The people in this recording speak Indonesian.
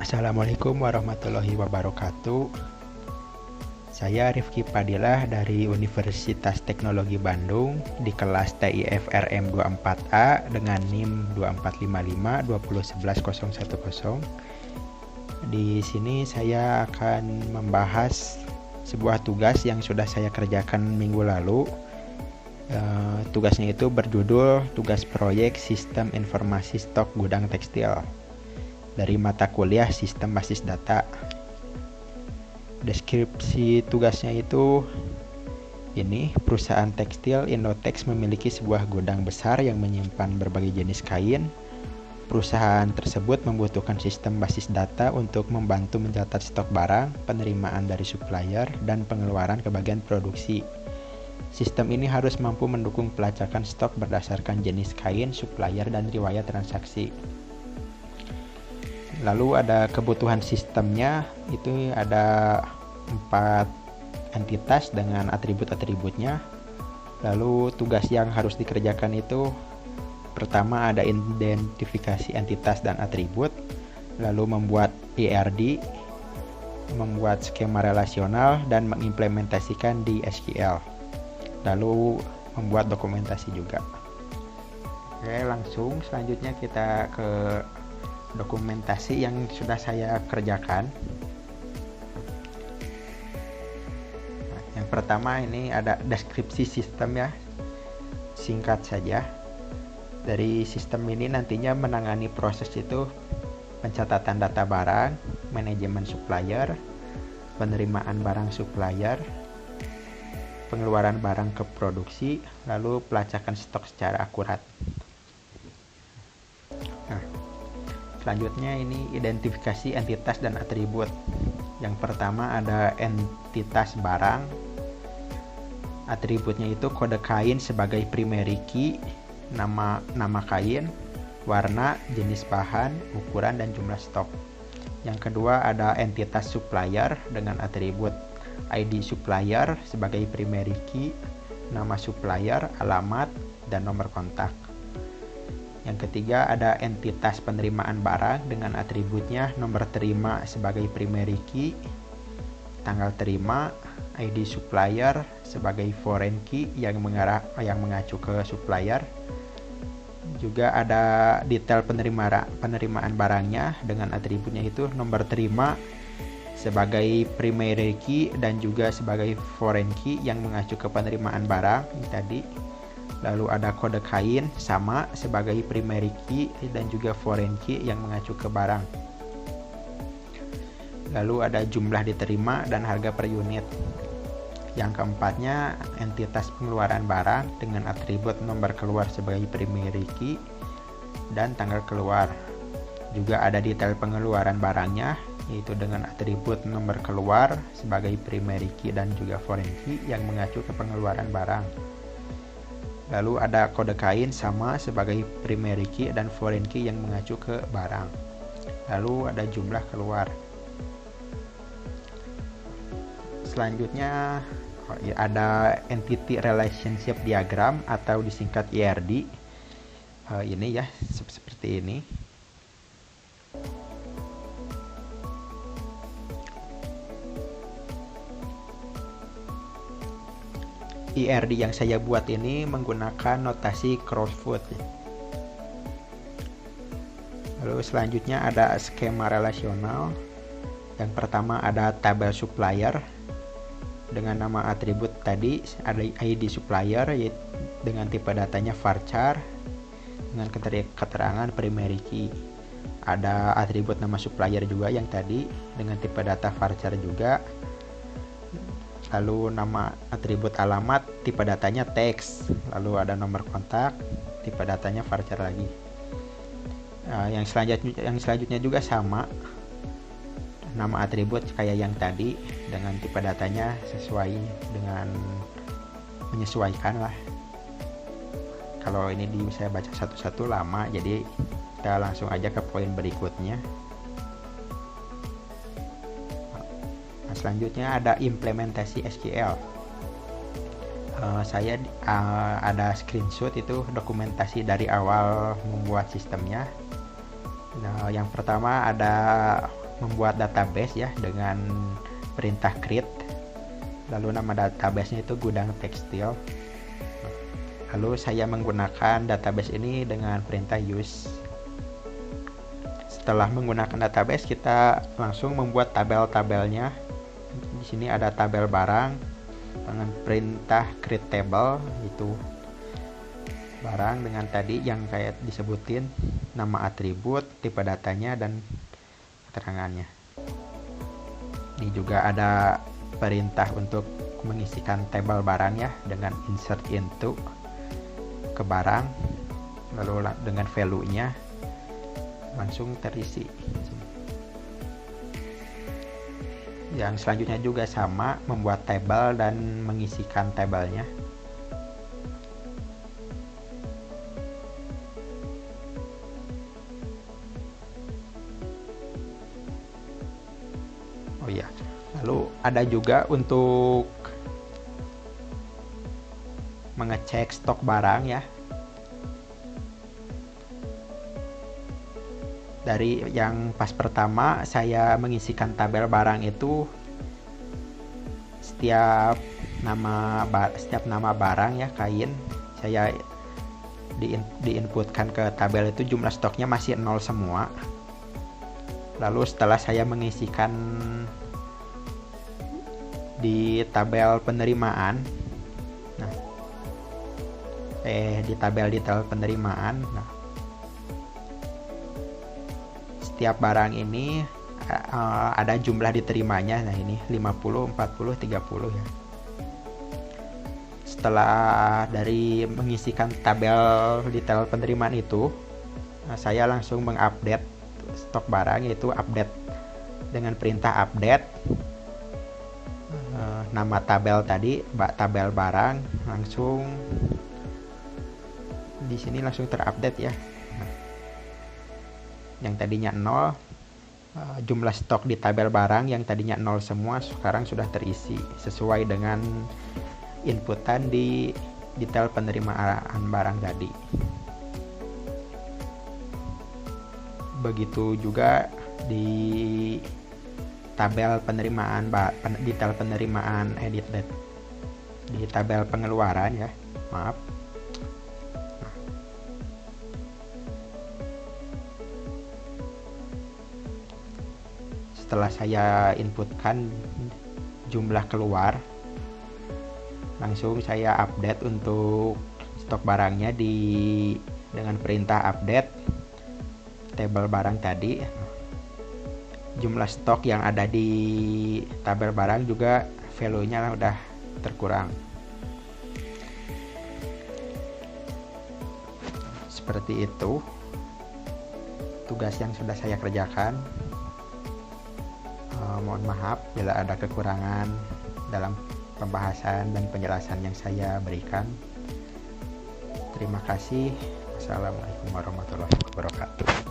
Assalamualaikum warahmatullahi wabarakatuh. Saya Rifki Padilah dari Universitas Teknologi Bandung di kelas TIFRM 24A dengan NIM 245520111010. Di sini saya akan membahas sebuah tugas yang sudah saya kerjakan minggu lalu. Tugasnya itu berjudul Tugas Proyek Sistem Informasi Stok Gudang Tekstil dari mata kuliah Sistem Basis Data. Deskripsi tugasnya itu ini: perusahaan tekstil Indotex memiliki sebuah gudang besar yang menyimpan berbagai jenis kain. Perusahaan tersebut membutuhkan sistem basis data untuk membantu mencatat stok barang, penerimaan dari supplier, dan pengeluaran ke bagian produksi. Sistem ini harus mampu mendukung pelacakan stok berdasarkan jenis kain, supplier, dan riwayat transaksi. Lalu ada kebutuhan sistemnya, itu ada 4 entitas dengan atribut-atributnya. Lalu tugas yang harus dikerjakan itu pertama ada identifikasi entitas dan atribut, lalu membuat IRD, membuat skema relasional, dan mengimplementasikan di SQL, lalu membuat dokumentasi juga. Oke, langsung selanjutnya kita ke dokumentasi yang sudah saya kerjakan. Nah, yang pertama ini ada deskripsi sistem ya, singkat saja. Dari sistem ini nantinya menangani proses itu pencatatan data barang, manajemen supplier, penerimaan barang supplier, pengeluaran barang ke produksi, lalu pelacakan stok secara akurat. Selanjutnya ini identifikasi entitas dan atribut. Yang pertama ada entitas barang. Atributnya itu kode kain sebagai primary key, nama kain, warna, jenis bahan, ukuran, dan jumlah stok. Yang kedua ada entitas supplier dengan atribut ID supplier sebagai primary key, nama supplier, alamat, dan nomor kontak. Yang ketiga ada entitas penerimaan barang dengan atributnya nomor terima sebagai primary key, tanggal terima, ID supplier sebagai foreign key yang mengacu ke supplier. Juga ada detail penerimaan barangnya dengan atributnya itu nomor terima sebagai primary key dan juga sebagai foreign key yang mengacu ke penerimaan barang ini tadi. Lalu ada kode kain sama sebagai primary key dan juga foreign key yang mengacu ke barang. Lalu ada jumlah diterima dan harga per unit. Yang keempatnya entitas pengeluaran barang dengan atribut nomor keluar sebagai primary key dan tanggal keluar. Juga ada detail pengeluaran barangnya, yaitu dengan atribut nomor keluar sebagai primary key dan juga foreign key yang mengacu ke pengeluaran barang. Lalu ada kode kain sama sebagai primary key dan foreign key yang mengacu ke barang. Lalu ada jumlah keluar. Selanjutnya ada entity relationship diagram atau disingkat ERD. Ini ya seperti ini. IRD yang saya buat ini menggunakan notasi crossfoot. Lalu selanjutnya ada skema relasional. Yang pertama ada tabel supplier dengan nama atribut tadi, ada ID supplier dengan tipe datanya varchar dengan keterangan primary key. Ada atribut nama supplier juga yang tadi dengan tipe data varchar juga. Lalu nama atribut alamat, tipe datanya teks. Lalu ada nomor kontak, tipe datanya varchar lagi. Yang selanjutnya juga sama, nama atribut kayak yang tadi dengan tipe datanya sesuai dengan menyesuaikan lah. Kalau ini saya baca satu-satu lama, jadi kita langsung aja ke poin berikutnya. Selanjutnya ada implementasi SQL. Saya ada screenshot itu dokumentasi dari awal membuat sistemnya. Nah, yang pertama ada membuat database ya dengan perintah create. Lalu nama databasenya itu gudang tekstil. Lalu saya menggunakan database ini dengan perintah use. Setelah menggunakan database, kita langsung membuat tabel-tabelnya. Di sini ada tabel barang dengan perintah create table, itu barang dengan tadi yang kayak disebutin, nama atribut, tipe datanya, dan keterangannya. Ini juga ada perintah untuk mengisikan tabel barang ya, dengan insert into ke barang, lalu dengan value-nya langsung terisi. Yang selanjutnya juga sama, membuat tabel dan mengisikan tabelnya. Oh iya, lalu ada juga untuk mengecek stok barang ya. Dari yang pas pertama saya mengisikan tabel barang itu setiap nama barang ya, kain, saya diinputkan ke tabel itu jumlah stoknya masih 0 semua. Lalu setelah saya mengisikan di tabel penerimaan, di tabel detail penerimaan, setiap barang ini ada jumlah diterimanya. Nah ini 50, 40, 30 ya. Setelah dari mengisikan tabel detail penerimaan itu, saya langsung mengupdate stok barang, yaitu update dengan perintah update. Nama tabel tadi, tabel barang, langsung di sini langsung terupdate ya. Yang tadinya 0, jumlah stok di tabel barang yang tadinya 0 semua sekarang sudah terisi sesuai dengan inputan di detail penerimaan barang tadi. Begitu juga di tabel penerimaan detail penerimaan di tabel pengeluaran ya, maaf. Setelah saya inputkan jumlah keluar, langsung saya update untuk stok barangnya dengan perintah update tabel barang tadi. Jumlah stok yang ada di tabel barang juga value-nya udah terkurang. Seperti itu tugas yang sudah saya kerjakan. Mohon maaf bila ada kekurangan dalam pembahasan dan penjelasan yang saya berikan. Terima kasih. Wassalamualaikum warahmatullahi wabarakatuh.